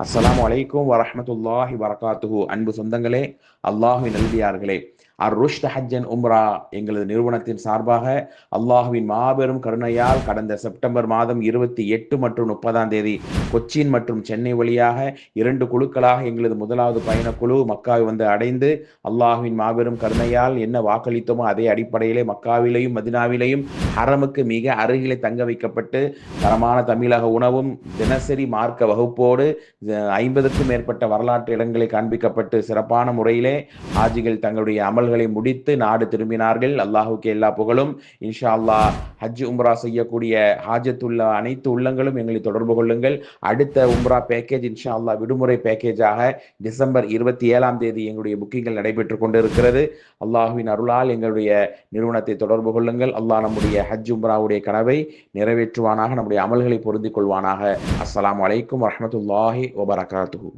அஸ்ஸலாமு அலைக்கும் வரஹ்மத்துல்லாஹி வரகாத்துஹு. அன்பு சொந்தங்களே, அல்லாஹுவின் நல்லடியார்களே, ருஷ்ட் ஹஜ் அண்ட் உம்ரா எங்களது நிறுவனத்தின் சார்பாக அல்லாஹுவின் மாபெரும் கருணையால் கடந்த செப்டம்பர் மாதம் 28 மற்றும் 30ஆம் தேதி கொச்சின் மற்றும் சென்னை வழியாக 2 குழுக்களாக எங்களது முதலாவது பயணக்குழு மக்காவை வந்து அடைந்து, அல்லாஹுவின் மாபெரும் கருணையால் என்ன வாக்களித்தோமோ அதே அடிப்படையிலே மக்காவிலேயும் மதினாவிலேயும் ஹரமுக்கு மிக அருகிலே தங்க வைக்கப்பட்டு தரமான தமிழக உணவும் தினசரி மார்க்க வகுப்போடு 50க்கும் மேற்பட்ட வரலாற்று இடங்களை காண்பிக்கப்பட்டு சிறப்பான முறையிலே ஹாஜிகள் தங்களுடைய அமல்களை முடித்து நாடு திரும்பினார்கள். அல்லாஹுக்கு எல்லா புகழும். இன்ஷா அல்லாஹ் ஹஜ் உம்ரா செய்யக்கூடிய ஹாஜத்துள்ள அனைத்து உள்ளங்களும் எங்களை தொடர்பு கொள்ளுங்கள். அடுத்த உம்ரா பேக்கேஜ் இன்ஷா அல்லாஹ் விடுமுறை பேக்கேஜாக டிசம்பர் 27ஆம் தேதி எங்களுடைய புக்கிங்கள் நடைபெற்றுக் கொண்டிருக்கிறது. அல்லாஹுவின் அருளால் எங்களுடைய நிறுவனத்தை தொடர்பு கொள்ளுங்கள். அல்லாஹ் நம்முடைய ஹஜ் உம்ராவுடைய கனவை நிறைவேற்றுவானாக, நம்முடைய அமல்களை பொருந்திக் கொள்வானாக. அஸ்ஸலாமு அலைக்கும் வரஹ்மத்துல்லாஹி வபரகாத்துஹு.